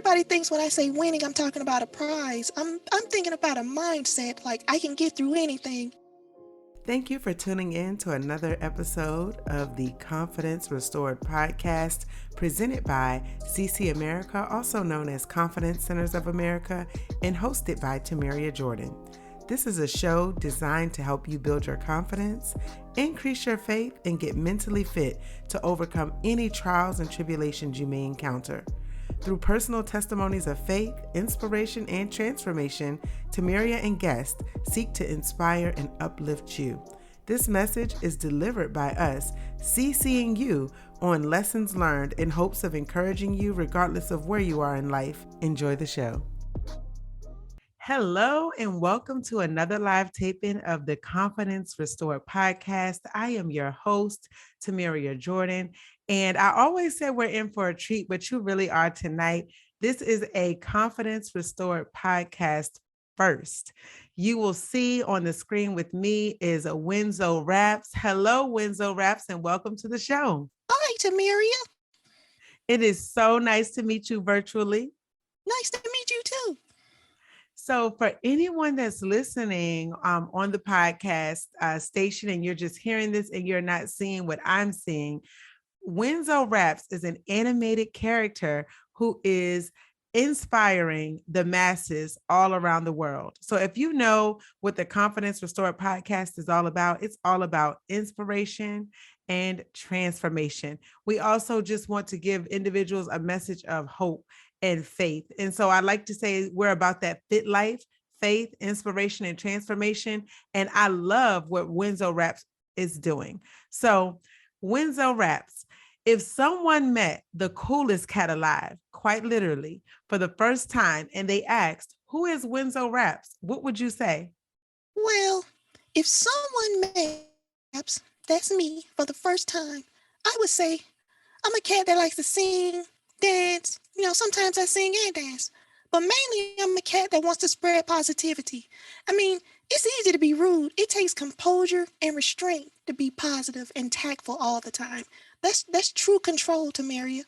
Everybody thinks when I say winning, I'm talking about a prize. I'm thinking about a mindset like I can get through anything. Thank you for tuning in to another episode of the Confidence Restored podcast presented by CC America, also known as Confidence Centers of America, and hosted by Tomeria Jordan. This is a show designed to help you build your confidence, increase your faith, and get mentally fit to overcome any trials and tribulations you may encounter. Through personal testimonies of faith, inspiration, and transformation, Tomeria and guests seek to inspire and uplift you. This message is delivered by us, CCing you on lessons learned in hopes of encouraging you regardless of where you are in life. Enjoy the show. Hello, and welcome to another live taping of the Confidence Restored podcast. I am your host, Tomeria Jordan. And I always say we're in for a treat, but you really are tonight. This is a Confidence Restored podcast first. You will see on the screen with me is a Winzo Raps. Hello, Winzo Raps, and welcome to the show. Hi, Tomeria. It is so nice to meet you virtually. Nice to meet you too. So for anyone that's listening on the podcast station and you're just hearing this and you're not seeing what I'm seeing, Winzo Raps is an animated character who is inspiring the masses all around the world. So if you know what the Confidence Restored podcast is all about, it's all about inspiration and transformation. We also just want to give individuals a message of hope and faith. And so I like to say we're about that fit life, faith, inspiration, and transformation. And I love what Winzo Raps is doing. So Winzo Raps, if someone met the coolest cat alive, quite literally, for the first time, and they asked, who is Winzo Raps? What would you say? Well, if someone met Raps, that's me, for the first time, I would say I'm a cat that likes to sing, dance. Sometimes I sing and dance. But mainly, I'm a cat that wants to spread positivity. I mean, it's easy to be rude. It takes composure and restraint to be positive and tactful all the time. That's true control, Tomeria.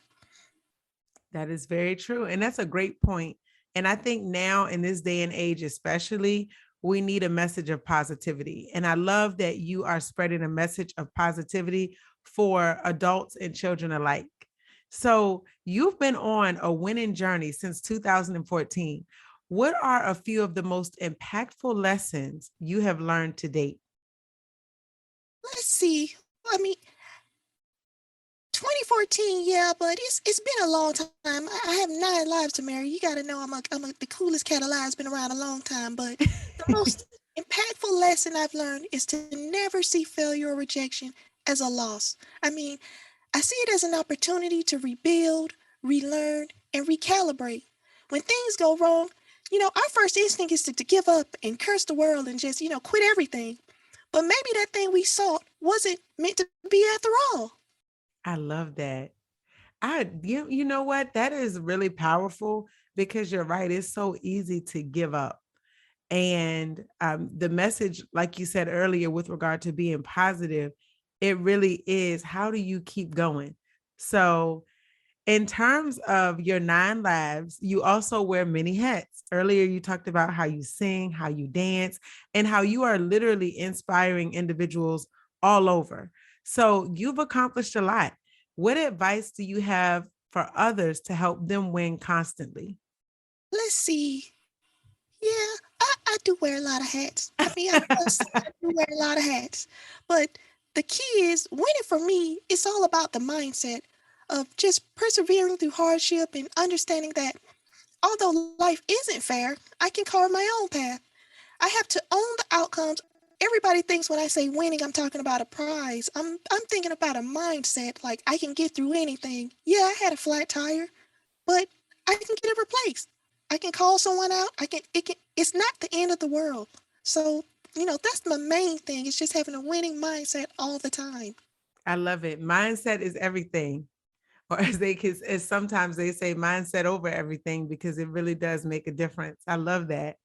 That is very true. And that's a great point. And I think now in this day and age, especially, we need a message of positivity. And I love that you are spreading a message of positivity for adults and children alike. So you've been on a winning journey since 2014. What are a few of the most impactful lessons you have learned to date? Let's see. I mean, 2014, yeah, but it's been a long time. I have 9 lives to marry. You got to know the coolest cat alive. Has been around a long time. But the most impactful lesson I've learned is to never see failure or rejection as a loss. I mean, I see it as an opportunity to rebuild, relearn, and recalibrate. When things go wrong, our first instinct is to give up and curse the world and just, quit everything. But maybe that thing we sought wasn't meant to be after all. I love that. You know what? That is really powerful because you're right. It's so easy to give up. And the message, like you said earlier, with regard to being positive, it really is, how do you keep going? So in terms of your 9 lives, you also wear many hats. Earlier, you talked about how you sing, how you dance, and how you are literally inspiring individuals all over. So you've accomplished a lot. What advice do you have for others to help them win constantly? Let's see. Yeah, I do wear a lot of hats. I mean, I do wear a lot of hats. But the key is winning for me, it's all about the mindset of just persevering through hardship and understanding that although life isn't fair, I can carve my own path. I have to own the outcomes. Everybody thinks when I say winning, I'm talking about a prize. I'm thinking about a mindset like I can get through anything. Yeah, I had a flat tire, but I can get it replaced. I can call someone out. It's not the end of the world. So, that's my main thing. It's just having a winning mindset all the time. I love it. Mindset is everything. Or as sometimes they say, mindset over everything, because it really does make a difference. I love that.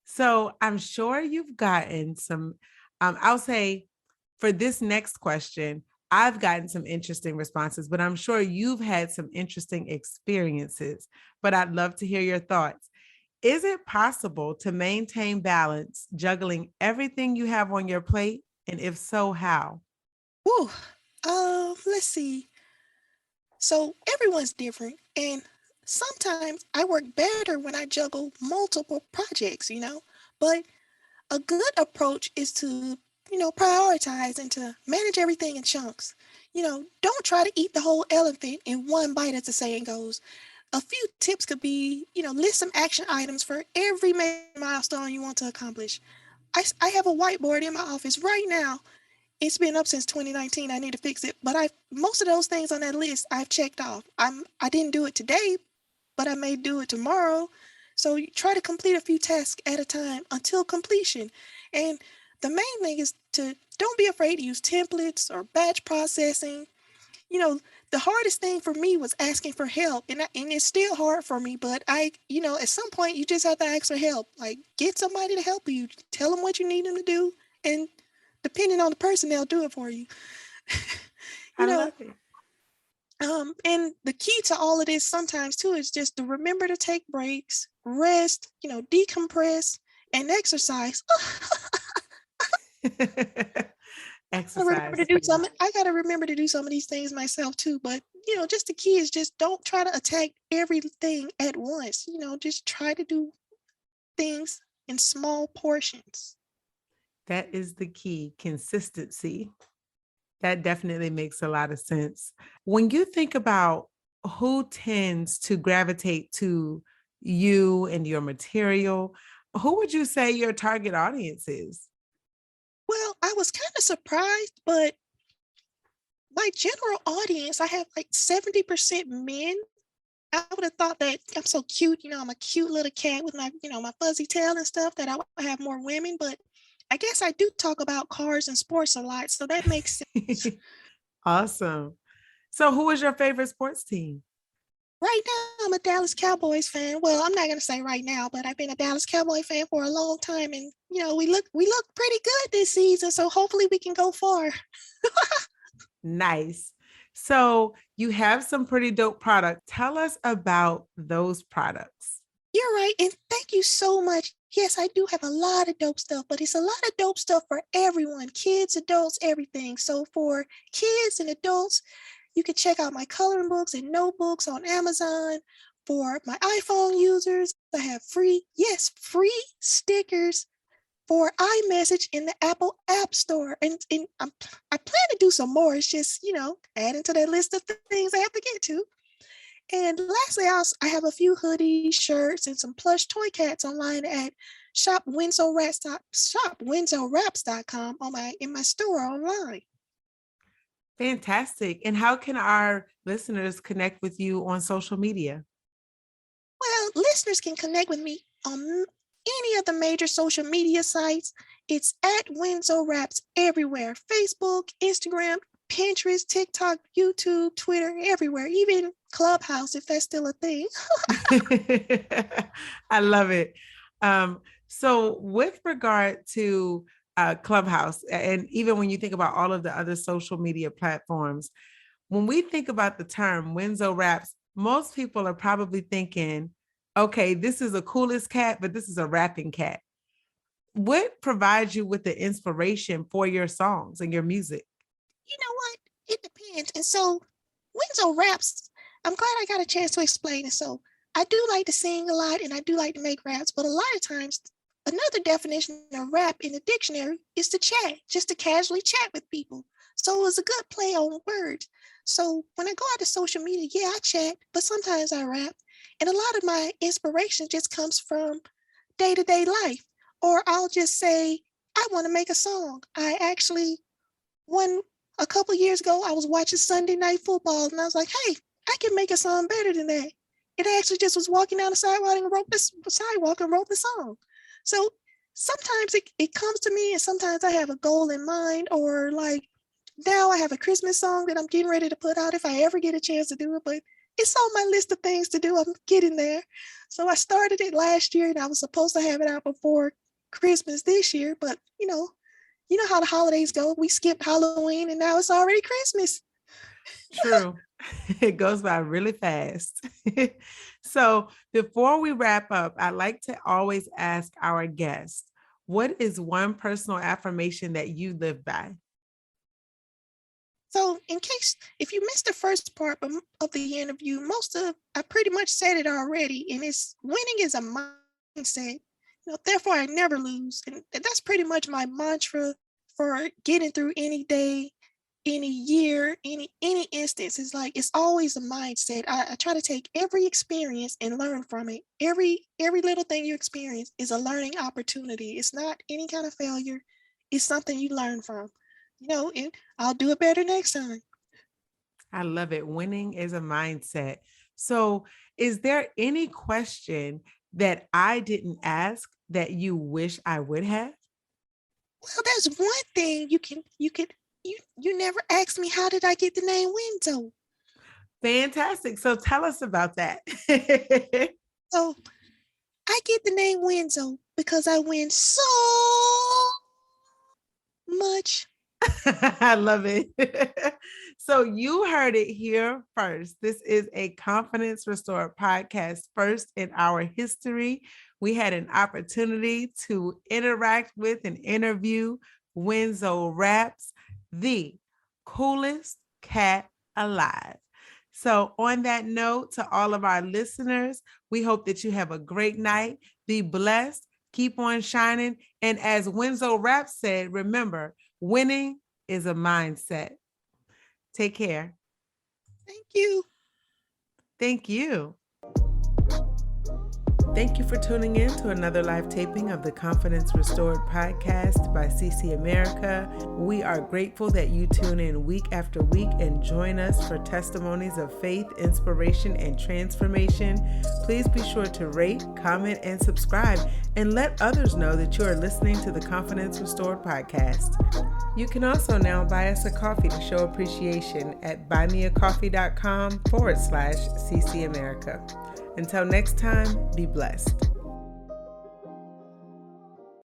So I'm sure you've gotten some, I'll say for this next question, I've gotten some interesting responses, but I'm sure you've had some interesting experiences. But I'd love to hear your thoughts. Is it possible to maintain balance juggling everything you have on your plate? And if so, how? Whew. Let's see. So everyone's different, and sometimes I work better when I juggle multiple projects, But a good approach is to, prioritize and to manage everything in chunks. Don't try to eat the whole elephant in one bite, as the saying goes. A few tips could be, list some action items for every major milestone you want to accomplish. I have a whiteboard in my office right now. It's been up since 2019. I need to fix it, but I most of those things on that list I've checked off. I didn't do it today, but I may do it tomorrow. So you try to complete a few tasks at a time until completion. And the main thing is to don't be afraid to use templates or batch processing. You know, the hardest thing for me was asking for help, and it's still hard for me. But at some point, you just have to ask for help. Like, get somebody to help you. Tell them what you need them to do, and depending on the person, they'll do it for you. I you know, love it. and the key to all of this sometimes too is just to remember to take breaks, rest, decompress, and exercise. Exercise. Yeah. I gotta remember to do some of these things myself too. But just the key is just don't try to attack everything at once. Just try to do things in small portions. That is the key, consistency. That definitely makes a lot of sense. When you think about who tends to gravitate to you and your material, who would you say your target audience is? Well, I was kind of surprised, but my general audience, I have like 70% men. I would have thought that I'm so cute, I'm a cute little cat with my fuzzy tail and stuff, that I would have more women, but I guess I do talk about cars and sports a lot, so that makes sense. Awesome. So, who is your favorite sports team? Right now, I'm a Dallas Cowboys fan. Well, I'm not gonna say right now, but I've been a Dallas Cowboy fan for a long time, and we look pretty good this season, so hopefully we can go far. Nice. So, you have some pretty dope products. Tell us about those products. You're right, and thank you so much. Yes, I do have a lot of dope stuff, but it's a lot of dope stuff for everyone, kids, adults, everything. So for kids and adults, you can check out my coloring books and notebooks on Amazon. For my iPhone users, I have free stickers for iMessage in the Apple App Store. And I plan to do some more. It's just, adding to that list of things I have to get to. And lastly, I have a few hoodies, shirts, and some plush toy cats online at shop WinzoRaps.com in my store online. Fantastic. And how can our listeners connect with you on social media? Well, listeners can connect with me on any of the major social media sites. It's at WinzoRaps everywhere: Facebook, Instagram, Pinterest, TikTok, YouTube, Twitter, everywhere, even Clubhouse, if that's still a thing. I love it. So, with regard to Clubhouse, and even when you think about all of the other social media platforms, when we think about the term Winzo Raps, most people are probably thinking, okay, this is a coolest cat, but this is a rapping cat. What provides you with the inspiration for your songs and your music? You know what? It depends. And so, Winzo Raps, I'm glad I got a chance to explain it. So, I do like to sing a lot and I do like to make raps, but a lot of times, another definition of rap in the dictionary is to chat, just to casually chat with people. So, it was a good play on words. So, when I go out to social media, yeah, I chat, but sometimes I rap. And a lot of my inspiration just comes from day to day life. Or I'll just say, I want to make a song. I actually one a couple years ago, I was watching Sunday Night Football, and I was like, "Hey, I can make a song better than that." It actually just was walking down the sidewalk and wrote the song. So sometimes it comes to me, and sometimes I have a goal in mind, or like now I have a Christmas song that I'm getting ready to put out if I ever get a chance to do it. But it's on my list of things to do. I'm getting there. So I started it last year, and I was supposed to have it out before Christmas this year, but You know how the holidays go. We skipped Halloween and now it's already Christmas. True. It goes by really fast. So before we wrap up, I like to always ask our guests, what is one personal affirmation that you live by? So, in case if you missed the first part of the interview, I pretty much said it already, and it's winning is a mindset. Therefore I never lose, and that's pretty much my mantra for getting through any day, any year, any instance. It's like it's always a mindset. I try to take every experience and learn from it. Every little thing you experience is a learning opportunity. It's not any kind of failure. It's something you learn from. And I'll do it better next time. I love it. Winning is a mindset. So, is there any question that I didn't ask that you wish I would have? Well, there's one thing you never asked me, how did I get the name Winzo? Fantastic. So tell us about that. So I get the name Winzo because I win so much. I love it. So you heard it here first. This is a Confidence Restored podcast. First in our history, we had an opportunity to interact with and interview Winzo Raps, the coolest cat alive. So on that note, to all of our listeners, we hope that you have a great night. Be blessed. Keep on shining. And as Winzo Raps said, remember, winning is a mindset. Take care. Thank you. Thank you. Thank you for tuning in to another live taping of the Confidence Restored podcast by CC America. We are grateful that you tune in week after week and join us for testimonies of faith, inspiration, and transformation. Please be sure to rate, comment, and subscribe, and let others know that you are listening to the Confidence Restored podcast. You can also now buy us a coffee to show appreciation at buymeacoffee.com/CC America. Until next time, be blessed.